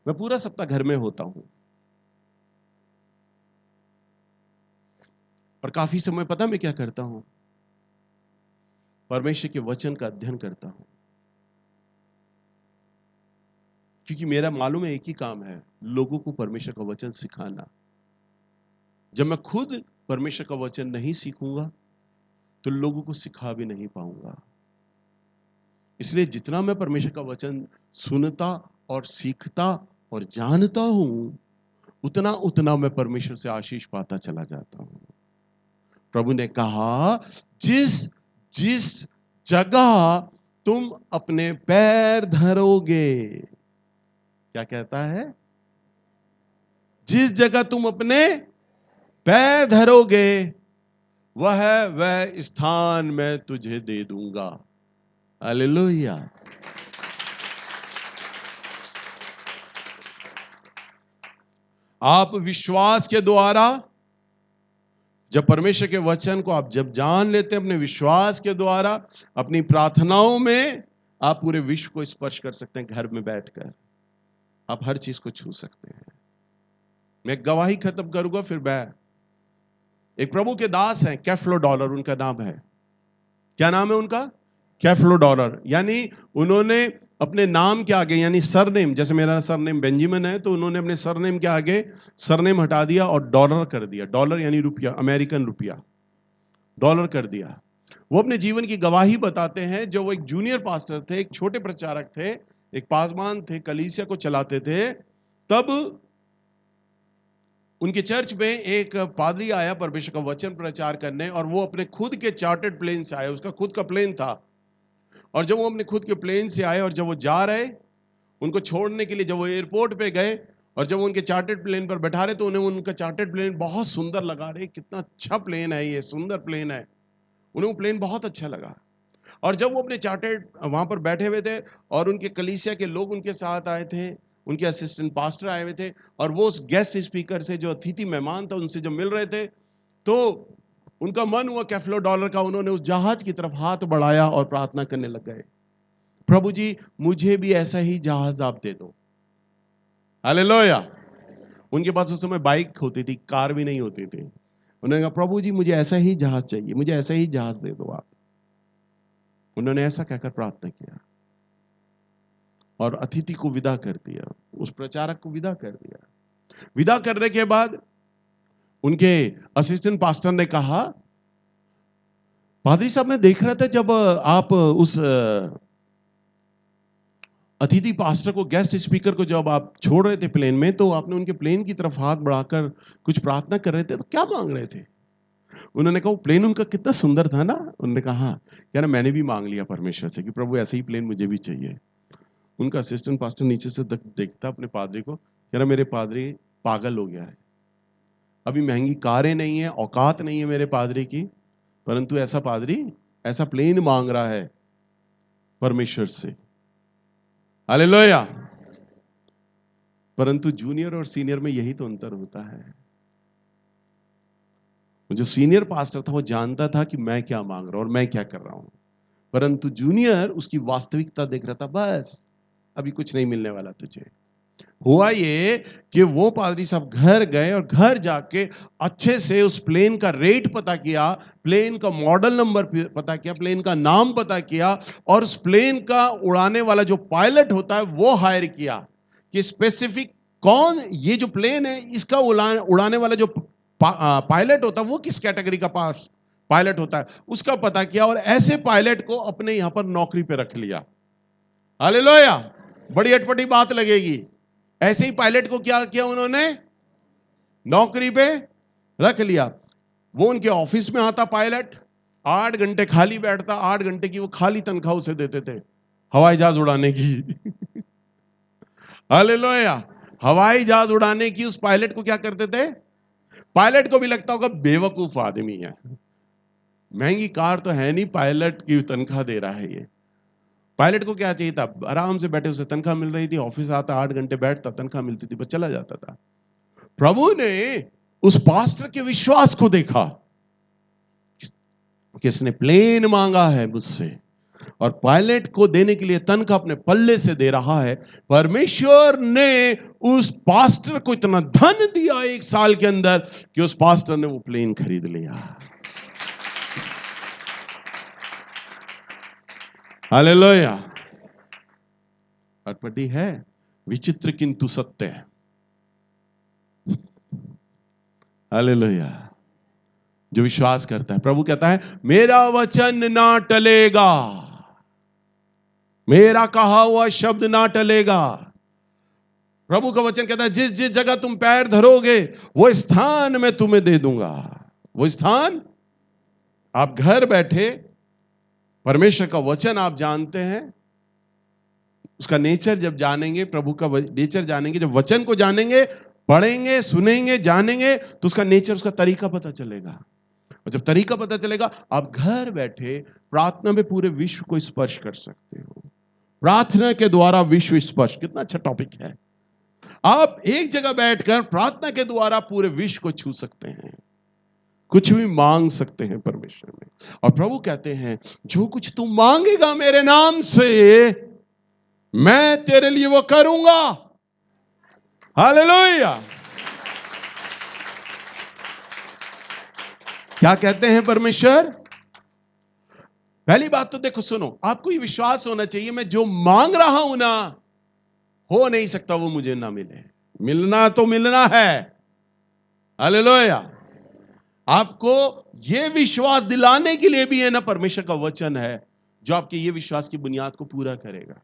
मैं पूरा सप्ताह घर में होता हूं, और काफी समय पता मैं क्या करता हूं, परमेश्वर के वचन का अध्ययन करता हूं। क्योंकि मेरा मालूम है एक ही काम है, लोगों को परमेश्वर का वचन सिखाना। जब मैं खुद परमेश्वर का वचन नहीं सीखूंगा तो लोगों को सिखा भी नहीं पाऊंगा। इसलिए जितना मैं परमेश्वर का वचन सुनता और सीखता और जानता हूं, उतना उतना मैं परमेश्वर से आशीष पाता चला जाता हूं। प्रभु ने कहा, जिस जिस जगह तुम अपने पैर धरोगे, क्या कहता है? जिस जगह तुम अपने पैर धरोगे वह स्थान मैं तुझे दे दूंगा। हालेलुया। आप विश्वास के द्वारा, जब परमेश्वर के वचन को आप जब जान लेते हैं अपने विश्वास के द्वारा, अपनी प्रार्थनाओं में आप पूरे विश्व को स्पर्श कर सकते हैं। घर में बैठकर आप हर चीज को छू सकते हैं। मैं गवाही खत्म करूंगा, फिर मैं एक प्रभु के दास हैं, कैफलो डॉलर उनका नाम है। क्या नाम है उनका? कैफलो डॉलर। यानी उन्होंने अपने नाम के आगे, यानी सरनेम, जैसे मेरा सरनेम बेंजामिन है, तो उन्होंने अपने सरनेम के आगे सरनेम हटा दिया और डॉलर कर दिया। डॉलर यानी रुपया, अमेरिकन रुपया, डॉलर कर दिया। वो अपने जीवन की गवाही बताते हैं। जो वो एक जूनियर पास्टर थे, एक छोटे प्रचारक थे, एक पासवान थे, कलीसिया को चलाते थे, तब उनके चर्च में एक पादरी आया परमेश्वर का वचन प्रचार करने, और वो अपने खुद के चार्टर्ड प्लेन से आया। उसका खुद का प्लेन था, और जब वो अपने खुद के प्लेन से आए और जब वो जा रहे उनको छोड़ने के लिए, जब वो एयरपोर्ट पे गए और जब वो उनके चार्टर्ड प्लेन पर बैठा रहे, तो उन्हें उनका चार्टर्ड प्लेन बहुत सुंदर लगा। रहे कितना अच्छा प्लेन है, ये सुंदर प्लेन है। उन्हें वो प्लेन बहुत अच्छा लगा। और जब वो अपने चार्टर्ड वहां पर बैठे हुए थे और उनके कलीसिया के लोग उनके साथ आए थे, उनके असिस्टेंट पास्टर आए हुए थे, और वो उस गेस्ट स्पीकर से, जो अतिथि मेहमान था, उनसे जब मिल रहे थे, तो उनका मन हुआ कैफलो डॉलर का। उन्होंने उस जहाज की तरफ हाथ बढ़ाया और प्रार्थना करने लग गए, प्रभु जी मुझे भी ऐसा ही जहाज आप दे दो। हालेलुया। उनके पास उस समय बाइक होती थी, कार भी नहीं होती थी। उन्होंने कहा, प्रभु जी मुझे ऐसा ही जहाज चाहिए, मुझे ऐसा ही जहाज दे दो आप। उन्होंने ऐसा कहकर प्रार्थना किया और अतिथि को विदा कर दिया, उस प्रचारक को विदा कर दिया। विदा करने के बाद उनके असिस्टेंट पास्टर ने कहा, पादरी साहब मैं देख रहा था जब आप उस अतिथि पास्टर को, गेस्ट स्पीकर को जब आप छोड़ रहे थे प्लेन में, तो आपने उनके प्लेन की तरफ हाथ बढ़ाकर कुछ प्रार्थना कर रहे थे, तो क्या मांग रहे थे? उन्होंने कहा, वो प्लेन उनका कितना सुंदर था ना। उन्होंने कहा, हाँ यार मैंने भी मांग लिया परमेश्वर से कि प्रभु ऐसे ही प्लेन मुझे भी चाहिए। उनका असिस्टेंट पास्टर नीचे से देखता अपने पादरी को, कह रहा मेरे पादरी पागल हो गया है, अभी महंगी कारें नहीं है, औकात नहीं है मेरे पादरी की, परंतु ऐसा पादरी ऐसा प्लेन मांग रहा है परमेश्वर से। हालेलुया। परंतु जूनियर और सीनियर में यही तो अंतर होता है। जो सीनियर पास्टर था वो जानता था कि मैं क्या मांग रहा हूं और मैं क्या कर रहा हूं, परंतु जूनियर उसकी वास्तविकता देख रहा था, बस अभी कुछ नहीं मिलने वाला तुझे। हुआ ये कि वो पादरी साहब घर गए और घर जाके अच्छे से उस प्लेन का रेट पता किया, प्लेन का मॉडल नंबर पता किया, प्लेन का नाम पता किया, और उस प्लेन का उड़ाने वाला जो पायलट होता है वो हायर किया कि स्पेसिफिक कौन, ये जो प्लेन है इसका उड़ाने वाला जो पायलट होता है वो किस कैटेगरी का पायलट होता है उसका पता किया, और ऐसे पायलट को अपने यहां पर नौकरी पे रख लिया। हालेलुया। बड़ी अटपटी बात लगेगी। ऐसे ही पायलट को क्या किया उन्होंने? नौकरी पे रख लिया। वो उनके ऑफिस में आता पायलट, 8 घंटे खाली बैठता, 8 घंटे की वो खाली तनख्वाह उसे देते थे हवाई जहाज उड़ाने की। हालेलुया। हवाई जहाज उड़ाने की उस पायलट को क्या करते थे? पायलट को भी लगता होगा बेवकूफ आदमी है, महंगी कार तो है नहीं, पायलट की तनख्वाह दे रहा है ये। पायलट को क्या चाहिए था? आराम से बैठे, उसे तनख्वाह मिल रही थी, ऑफिस आता, 8 घंटे बैठता, तनख्वाह मिलती थी, बस चला जाता था। प्रभु ने उस पास्टर के विश्वास को देखा, किसने प्लेन मांगा है मुझसे, और पायलट को देने के लिए तनख्वाह अपने पल्ले से दे रहा है। परमेश्वर ने उस पास्टर को इतना धन दिया 1 साल के अंदर कि उस पास्टर ने वो प्लेन खरीद लिया। हालेलुया। अटपटी है, विचित्र किंतु सत्य है। हालेलुया। जो विश्वास करता है, प्रभु कहता है मेरा वचन ना टलेगा, मेरा कहा हुआ शब्द ना टलेगा। प्रभु का वचन कहता है जिस जिस जगह तुम पैर धरोगे वो स्थान मैं तुम्हें दे दूंगा। वो स्थान, आप घर बैठे परमेश्वर का वचन आप जानते हैं, उसका नेचर जब जानेंगे, प्रभु का नेचर जानेंगे, जब वचन को जानेंगे, पढ़ेंगे, सुनेंगे, जानेंगे, तो उसका नेचर, उसका तरीका पता चलेगा। और जब तरीका पता चलेगा, आप घर बैठे प्रार्थना में पूरे विश्व को स्पर्श कर सकते हो। प्रार्थना के द्वारा विश्व स्पर्श, कितना अच्छा टॉपिक है। आप एक जगह बैठकर प्रार्थना के द्वारा पूरे विश्व को छू सकते हैं, कुछ भी मांग सकते हैं परमेश्वर में। और प्रभु कहते हैं जो कुछ तू मांगेगा मेरे नाम से, मैं तेरे लिए वो करूंगा। हालेलुया। क्या कहते हैं परमेश्वर? पहली बात तो देखो, सुनो, आपको ये विश्वास होना चाहिए मैं जो मांग रहा हूं ना, हो नहीं सकता वो मुझे ना मिले। मिलना तो मिलना है। हालेलुया। आपको ये विश्वास दिलाने के लिए भी है ना, परमेश्वर का वचन है जो आपके ये विश्वास की बुनियाद को पूरा करेगा।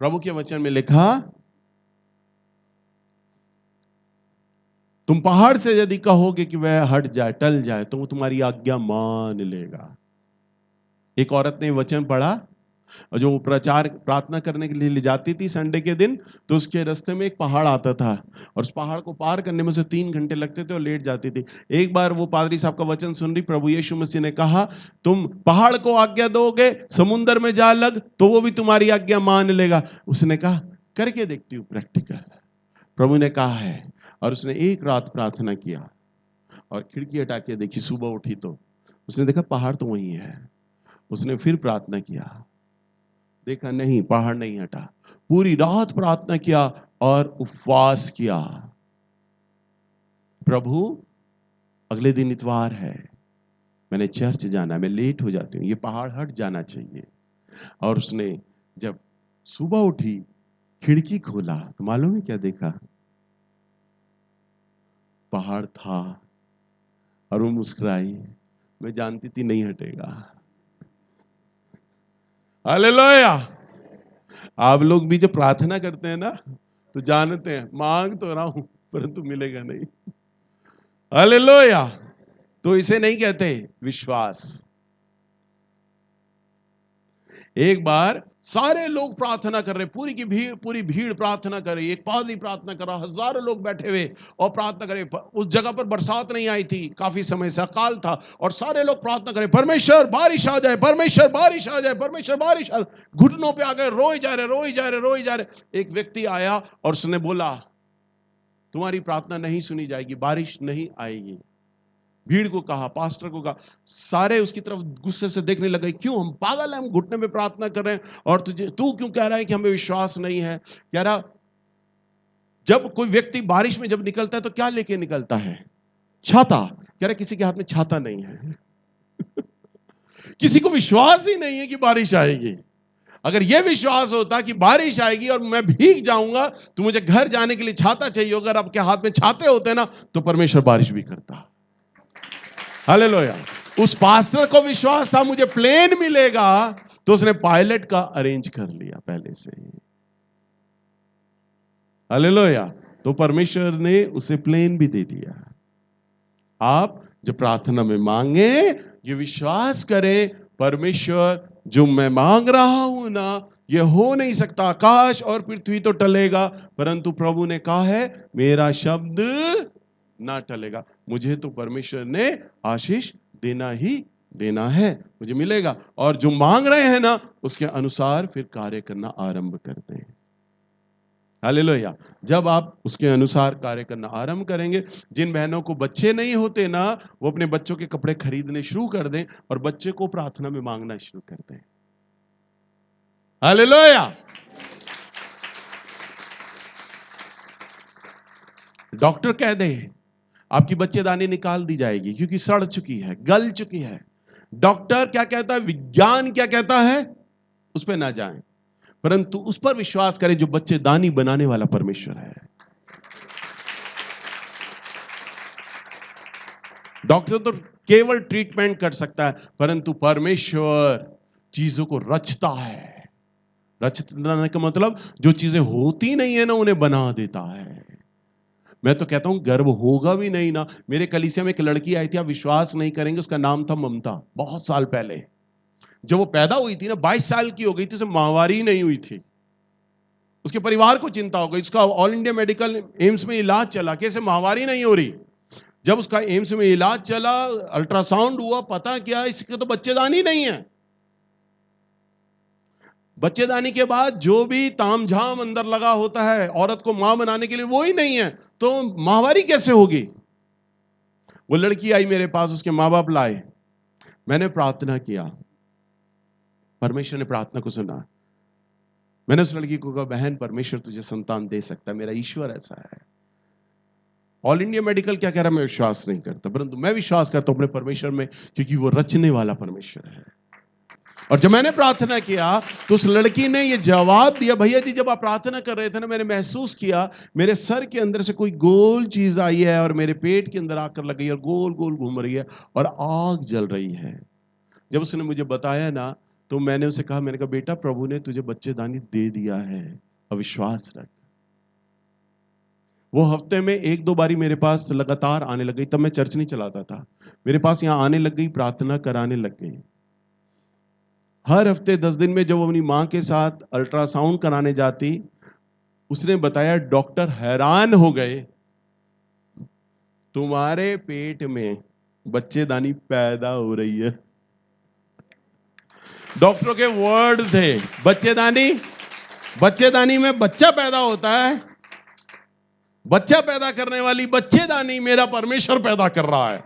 प्रभु के वचन में लिखा, तुम पहाड़ से यदि कहोगे कि वह हट जाए, टल जाए, तो वो तुम्हारी आज्ञा मान लेगा। एक औरत ने वचन पढ़ा, और जो प्रचार प्रार्थना करने के लिए ले जाती थी संडे के दिन, तो उसके रास्ते में एक पहाड़ आता था और उस पहाड़ को पार करने में उसे 3 घंटे लगते थे और लेट जाती थी। एक बार वो पादरी साहब का वचन सुन रही, प्रभु यीशु मसीह ने कहा तुम पहाड़ को आज्ञा दोगे समुंदर में जा लग, तो वो भी तुम्हारी आज्ञा मान लेगा। उसने कहा करके देखती हूँ प्रैक्टिकल। प्रभु ने कहा है, और उसने एक रात प्रार्थना किया और खिड़की हटा के देखी, सुबह उठी तो उसने देखा पहाड़ तो वहीं है। उसने फिर प्रार्थना किया, देखा नहीं, पहाड़ नहीं हटा। पूरी रात प्रार्थना किया और उपवास किया। प्रभु अगले दिन इतवार है, मैंने चर्च जाना है, मैं लेट हो जाती हूँ, ये पहाड़ हट जाना चाहिए। और उसने जब सुबह उठी, खिड़की खोला, तो मालूम है क्या देखा? पहाड़ था। और वो मुस्कुराई, मैं जानती थी नहीं हटेगा। हालेलुया। आप लोग भी जब प्रार्थना करते हैं ना, तो जानते हैं मांग तो रहा हूं परंतु मिलेगा नहीं। हालेलुया। तो इसे नहीं कहते विश्वास। एक बार सारे लोग प्रार्थना कर रहे, पूरी भीड़ प्रार्थना कर रही। एक पादरी प्रार्थना कर रहा, हजारों लोग बैठे हुए और प्रार्थना करे। उस जगह पर बरसात नहीं आई थी, काफी समय से अकाल था, और सारे लोग प्रार्थना करें परमेश्वर बारिश आ जाए, परमेश्वर बारिश आ जाए, परमेश्वर बारिश आ। घुटनों पे आ गए, रोए जा रहे। एक व्यक्ति आया और उसने बोला तुम्हारी प्रार्थना नहीं सुनी जाएगी, बारिश नहीं आएगी। भीड़ को कहा, पास्टर को कहा, सारे उसकी तरफ गुस्से से देखने लगे, क्यों हम पागल हैं, हम घुटने में प्रार्थना कर रहे हैं और तू क्यों कह रहा है कि हमें विश्वास नहीं है? कह रहा जब कोई व्यक्ति बारिश में जब निकलता है तो क्या लेके निकलता है? छाता। कह रहा किसी के हाथ में छाता नहीं है। किसी को विश्वास ही नहीं है कि बारिश आएगी। अगर यह विश्वास होता कि बारिश आएगी और मैं भीग जाऊंगा तो मुझे घर जाने के लिए छाता चाहिए, अगर आपके हाथ में छाते होते ना तो परमेश्वर बारिश भी करता। हालेलुया। उस पास्टर को विश्वास था मुझे प्लेन मिलेगा, तो उसने पायलट का अरेंज कर लिया पहले से। हालेलुया। तो परमेश्वर ने उसे प्लेन भी दे दिया। आप जब प्रार्थना में मांगे, ये विश्वास करें परमेश्वर जो मैं मांग रहा हूं ना, ये हो नहीं सकता। आकाश और पृथ्वी तो टलेगा, परंतु प्रभु ने कहा है मेरा शब्द ना टलेगा। मुझे तो परमेश्वर ने आशीष देना ही देना है, मुझे मिलेगा। और जो मांग रहे हैं ना, उसके अनुसार फिर कार्य करना आरंभ करते हैं। हालेलुया। जब आप उसके अनुसार कार्य करना आरंभ करेंगे, जिन बहनों को बच्चे नहीं होते ना, वो अपने बच्चों के कपड़े खरीदने शुरू कर दें और बच्चे को प्रार्थना में मांगना शुरू कर दें। हालेलुया। डॉक्टर कह दे आपकी बच्चेदानी निकाल दी जाएगी क्योंकि सड़ चुकी है, गल चुकी है। डॉक्टर क्या कहता है, विज्ञान क्या कहता है, उस पर ना जाएं, परंतु उस पर विश्वास करें जो बच्चेदानी बनाने वाला परमेश्वर है। डॉक्टर तो केवल ट्रीटमेंट कर सकता है, परंतु परमेश्वर चीजों को रचता है। रचना का मतलब जो चीजें होती नहीं है ना, उन्हें बना देता है। मैं तो कहता हूं गर्व होगा भी नहीं ना। मेरे कलीसिया में एक लड़की आई थी, आप विश्वास नहीं करेंगे, उसका नाम था ममता। बहुत साल पहले जब वो पैदा हुई थी ना, 22 साल की हो गई थी, उसे माहवारी ही नहीं हुई थी। उसके परिवार को चिंता हो गई। उसका ऑल इंडिया मेडिकल एम्स में इलाज चला, कैसे माहवारी नहीं हो रही। जब उसका एम्स में इलाज चला, अल्ट्रासाउंड हुआ, पता क्या इसके तो बच्चेदानी नहीं है। बच्चेदानी के बाद जो भी तामझाम अंदर लगा होता है औरत को मां बनाने के लिए, वो ही नहीं है, तो माहवारी कैसे होगी। वो लड़की आई मेरे पास, उसके माँ बाप लाए, मैंने प्रार्थना किया, परमेश्वर ने प्रार्थना को सुना। मैंने उस लड़की को कहा, बहन परमेश्वर तुझे संतान दे सकता है, मेरा ईश्वर ऐसा है। ऑल इंडिया मेडिकल क्या कह रहा है मैं विश्वास नहीं करता, परंतु मैं विश्वास करता हूं अपने परमेश्वर में, क्योंकि वो रचने वाला परमेश्वर है। और जब मैंने प्रार्थना किया तो उस लड़की ने ये जवाब दिया, भैया जी जब आप प्रार्थना कर रहे थे ना, मैंने महसूस किया मेरे सर के अंदर से कोई गोल चीज आई है और मेरे पेट के अंदर आकर लग गई और गोल गोल घूम रही है और आग जल रही है। जब उसने मुझे बताया ना, तो मैंने उसे कहा, मैंने कहा बेटा प्रभु ने तुझे बच्चेदानी दे दिया है, अविश्वास रख। वो हफ्ते में 1-2 बारी मेरे पास लगातार आने लग गई। तब मैं चर्च नहीं चलाता था, मेरे पास यहाँ आने लग गई, प्रार्थना कराने लग गई। हर हफ्ते 10 दिन में जब वो अपनी माँ के साथ अल्ट्रासाउंड कराने जाती, उसने बताया, डॉक्टर हैरान हो गए, तुम्हारे पेट में बच्चेदानी पैदा हो रही है। डॉक्टरों के वर्ड थे, बच्चेदानी में बच्चा पैदा होता है, बच्चा पैदा करने वाली बच्चेदानी मेरा परमेश्वर पैदा कर रहा है।